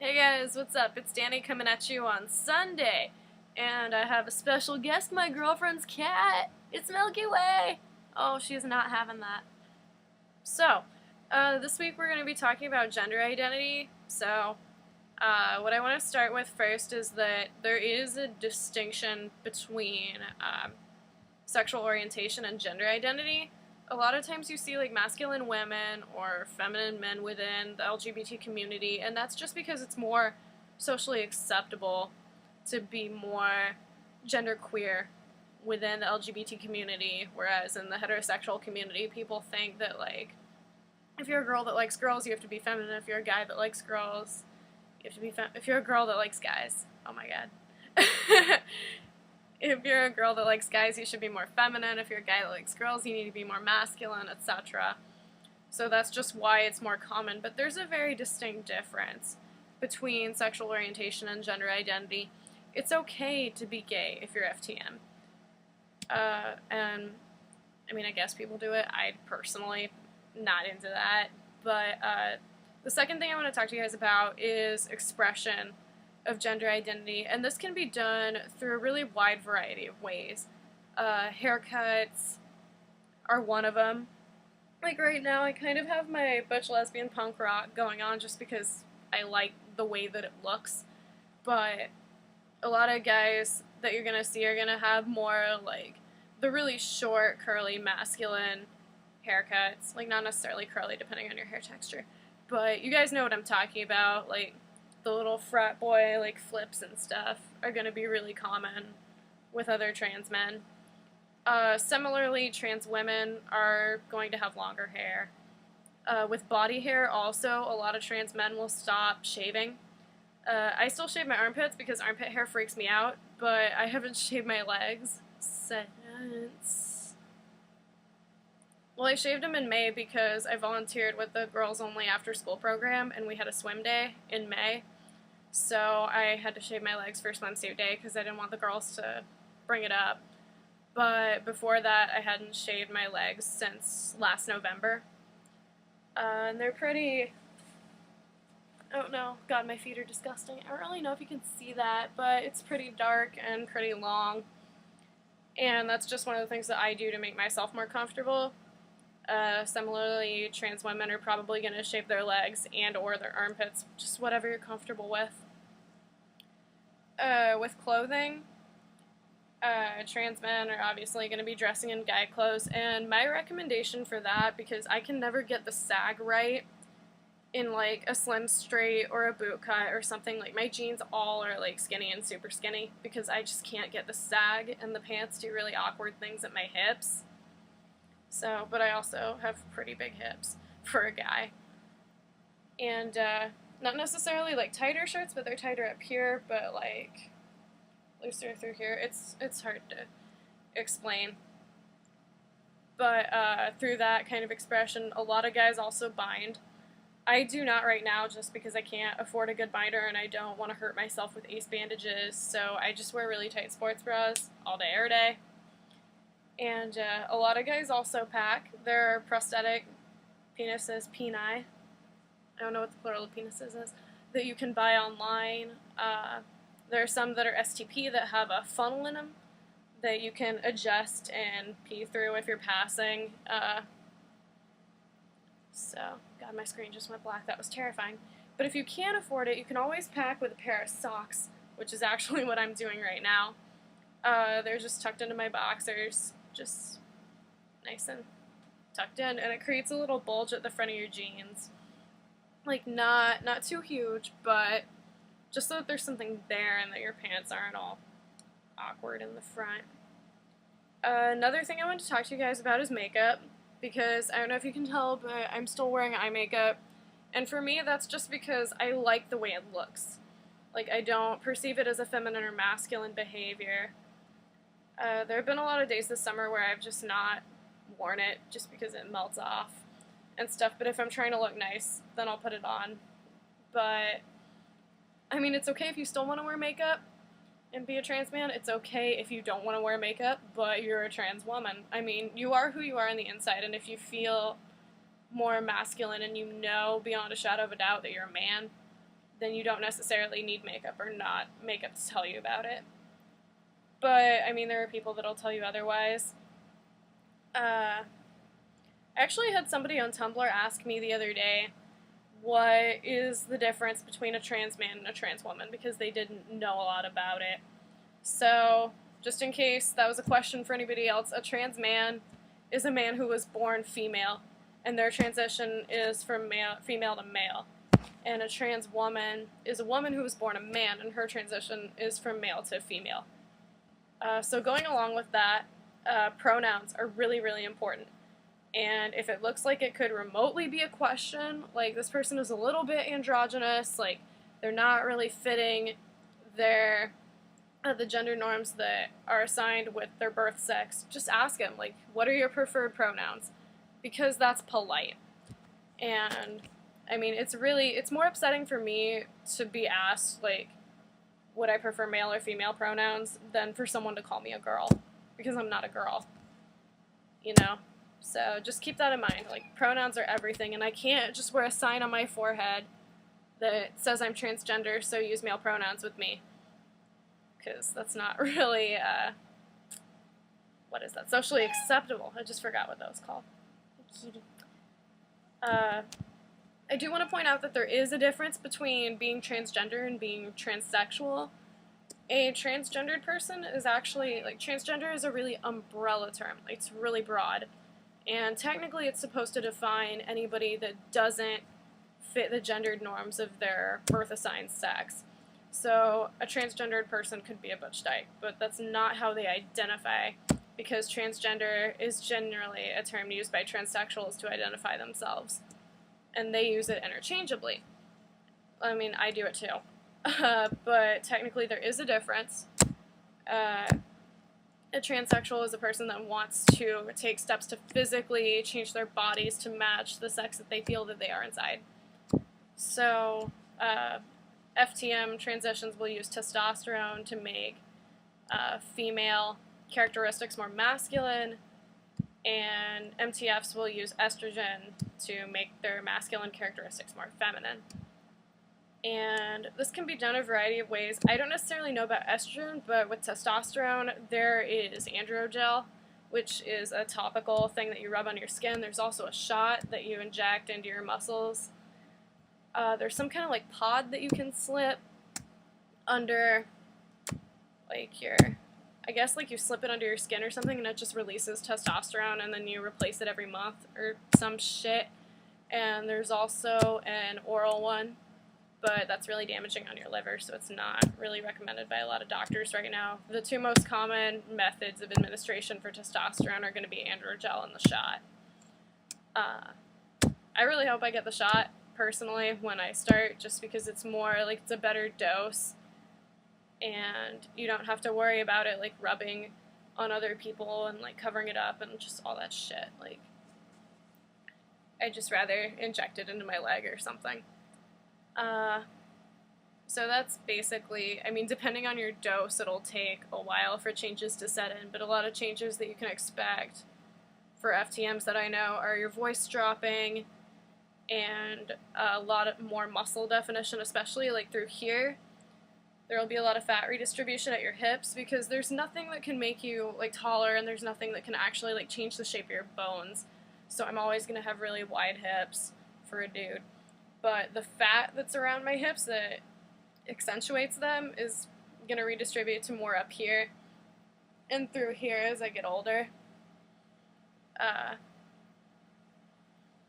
Hey guys, what's up? It's Danny coming at you on Sunday, and I have a special guest, my girlfriend's cat. It's Milky Way. Oh, she's not having that. So, this week we're going to be talking about gender identity. What I want to start with first is that there is a distinction between sexual orientation and gender identity. A lot of times you see like masculine women or feminine men within the LGBT community, and that's just because it's more socially acceptable to be more genderqueer within the LGBT community, whereas in the heterosexual community, people think that like if you're a girl that likes girls, you have to be feminine. If you're a guy that likes girls, you have to be if you're a girl that likes guys. Oh my god. If you're a girl that likes guys, you should be more feminine. If you're a guy that likes girls, you need to be more masculine, etc. So that's just why it's more common. But there's a very distinct difference between sexual orientation and gender identity. It's okay to be gay if you're FTM. And I mean, I guess people do it. I personally not into that. But the second thing I want to talk to you guys about is expression of gender identity, and this can be done through a really wide variety of ways. Haircuts are one of them. Like right now, I kind of have my butch lesbian punk rock going on just because I like the way that it looks, but a lot of guys that you're gonna see are gonna have more like the really short, curly, masculine haircuts. Like not necessarily curly, depending on your hair texture, but you guys know what I'm talking about. Like the little frat boy like flips and stuff are going to be really common with other trans men. Similarly, trans women are going to have longer hair. With body hair, also, a lot of trans men will stop shaving. I still shave my armpits because armpit hair freaks me out, but I haven't shaved my legs since. Well, I shaved them in May because I volunteered with the Girls Only After School program, and we had a swim day in May. So I had to shave my legs for swimsuit day because I didn't want the girls to bring it up. But before that, I hadn't shaved my legs since last November. And they're pretty... Oh no, God, my feet are disgusting. I don't really know if you can see that, but it's pretty dark and pretty long. And that's just one of the things that I do to make myself more comfortable. Similarly, trans women are probably going to shave their legs and or their armpits, just whatever you're comfortable with. With clothing, trans men are obviously going to be dressing in guy clothes, and my recommendation for that, because I can never get the sag right in like a slim straight or a boot cut or something, like my jeans all are like skinny and super skinny because I just can't get the sag, and the pants do really awkward things at my hips. So, but I also have pretty big hips for a guy. And not necessarily like tighter shirts, but they're tighter up here, but like looser through here. It's hard to explain. But through that kind of expression, a lot of guys also bind. I do not right now just because I can't afford a good binder and I don't want to hurt myself with ace bandages, so I just wear really tight sports bras all day, every day. And a lot of guys also pack their prosthetic penises, peni. I don't know what the plural of penises is, that you can buy online. There are some that are STP that have a funnel in them that you can adjust and pee through if you're passing. God, my screen just went black. That was terrifying. But if you can't afford it, you can always pack with a pair of socks, which is actually what I'm doing right now. They're just tucked into my boxers, just nice and tucked in, and it creates a little bulge at the front of your jeans. Like not too huge, but just so that there's something there and that your pants aren't all awkward in the front. Another thing I want to talk to you guys about is makeup, because I don't know if you can tell, but I'm still wearing eye makeup, and for me that's just because I like the way it looks. Like I don't perceive it as a feminine or masculine behavior. There have been a lot of days this summer where I've just not worn it just because it melts off and stuff, but if I'm trying to look nice, then I'll put it on. But, I mean, it's okay if you still want to wear makeup and be a trans man. It's okay if you don't want to wear makeup, but you're a trans woman. I mean, you are who you are on the inside, and if you feel more masculine and you know beyond a shadow of a doubt that you're a man, then you don't necessarily need makeup or not makeup to tell you about it. But, I mean, there are people that'll tell you otherwise. I actually had somebody on Tumblr ask me the other day what is the difference between a trans man and a trans woman, because they didn't know a lot about it. So, just in case that was a question for anybody else, a trans man is a man who was born female, and their transition is from female to male. And a trans woman is a woman who was born a man, and her transition is from male to female. So going along with that, pronouns are really, really important. And if it looks like it could remotely be a question, like this person is a little bit androgynous, like they're not really fitting their the gender norms that are assigned with their birth sex, just ask them, like, what are your preferred pronouns? Because that's polite. And, I mean, it's more upsetting for me to be asked, like, would I prefer male or female pronouns than for someone to call me a girl, because I'm not a girl, you know? So just keep that in mind. Like, pronouns are everything, and I can't just wear a sign on my forehead that says I'm transgender, so use male pronouns with me, because that's not really, what is that, socially acceptable. I just forgot what that was called. I do want to point out that there is a difference between being transgender and being transsexual. A transgendered person is actually, like, transgender is a really umbrella term. Like, it's really broad. And technically it's supposed to define anybody that doesn't fit the gendered norms of their birth-assigned sex. So a transgendered person could be a butch dyke, but that's not how they identify, because transgender is generally a term used by transsexuals to identify themselves. And they use it interchangeably. I mean, I do it too. But technically there is a difference. A transsexual is a person that wants to take steps to physically change their bodies to match the sex that they feel that they are inside. So, FTM transitions will use testosterone to make female characteristics more masculine, and MTFs will use estrogen to make their masculine characteristics more feminine. And this can be done a variety of ways. I don't necessarily know about estrogen, but with testosterone, there is androgel, which is a topical thing that you rub on your skin. There's also a shot that you inject into your muscles. There's some kind of like pod that you can slip under, like I guess like you slip it under your skin or something, and it just releases testosterone, and then you replace it every month or some shit. And there's also an oral one, but that's really damaging on your liver, so it's not really recommended by a lot of doctors right now. The two most common methods of administration for testosterone are going to be androgel and the shot. I really hope I get the shot, personally, when I start, just because it's more, like, it's a better dose, and you don't have to worry about it, like, rubbing on other people and, like, covering it up and just all that shit. Like, I'd just rather inject it into my leg or something. So that's basically, I mean, depending on your dose, it'll take a while for changes to set in, but a lot of changes that you can expect for FTMs that I know are your voice dropping and a lot of more muscle definition, especially like through here. There will be a lot of fat redistribution at your hips, because there's nothing that can make you like taller, and there's nothing that can actually like change the shape of your bones. So I'm always going to have really wide hips for a dude. But the fat that's around my hips that accentuates them is going to redistribute to more up here and through here as I get older.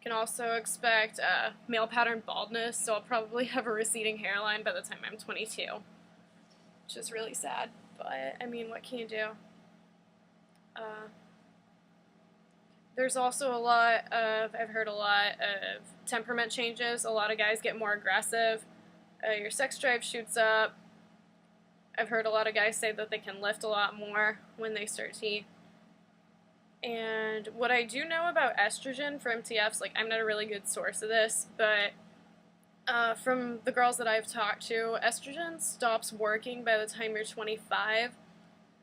Can also expect male pattern baldness, so I'll probably have a receding hairline by the time I'm 22, which is really sad, but I mean, what can you do? There's also I've heard a lot of temperament changes. A lot of guys get more aggressive. Your sex drive shoots up. I've heard a lot of guys say that they can lift a lot more when they start T. And what I do know about estrogen for MTFs, like, I'm not a really good source of this, but from the girls that I've talked to, estrogen stops working by the time you're 25.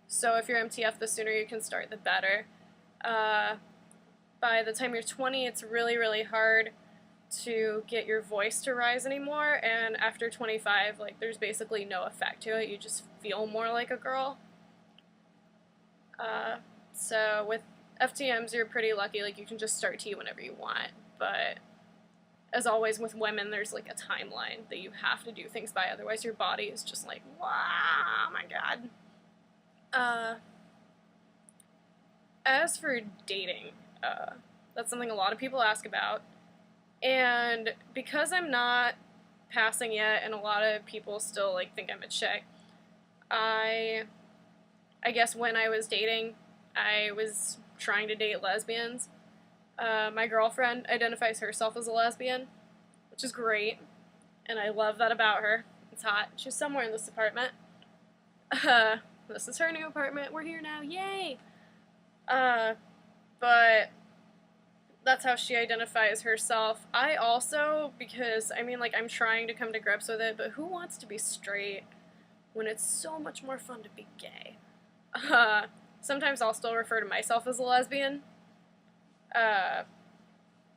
So if you're MTF, the sooner you can start, the better. By the time you're 20, it's really, really hard to get your voice to rise anymore, and after 25, like, there's basically no effect to it. You just feel more like a girl. So with FTMs, you're pretty lucky. Like, you can just start tea whenever you want, but as always with women, there's like a timeline that you have to do things by, otherwise your body is just like, wow, oh my god. As for dating, that's something a lot of people ask about, and because I'm not passing yet, and a lot of people still like think I'm a chick, I guess when I was dating, I was trying to date lesbians. My girlfriend identifies herself as a lesbian, which is great, and I love that about her. It's hot. She's somewhere in this apartment. This is her new apartment. We're here now. Yay! But that's how she identifies herself. I also, because, I mean, like, I'm trying to come to grips with it, but who wants to be straight when it's so much more fun to be gay? Sometimes I'll still refer to myself as a lesbian.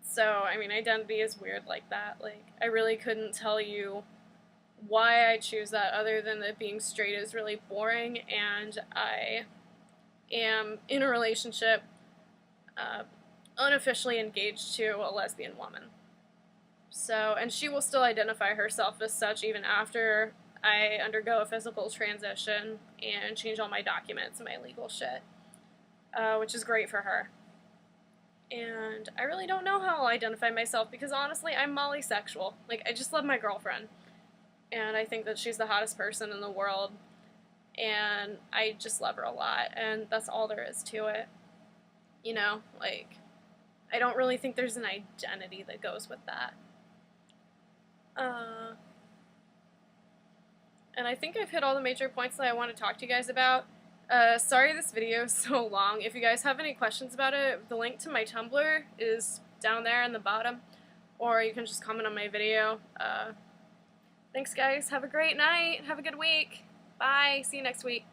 So, I mean, identity is weird like that. Like, I really couldn't tell you why I choose that other than that being straight is really boring, and I am in a relationship, unofficially engaged to a lesbian woman. So, and she will still identify herself as such even after I undergo a physical transition and change all my documents and my legal shit, which is great for her. And I really don't know how I'll identify myself because honestly, I'm mollisexual. Like, I just love my girlfriend. And I think that she's the hottest person in the world. And I just love her a lot. And that's all there is to it. You know, like, I don't really think there's an identity that goes with that. And I think I've hit all the major points that I want to talk to you guys about. Sorry this video is so long. If you guys have any questions about it, the link to my Tumblr is down there in the bottom, or you can just comment on my video. Thanks guys, have a great night, have a good week, bye, see you next week.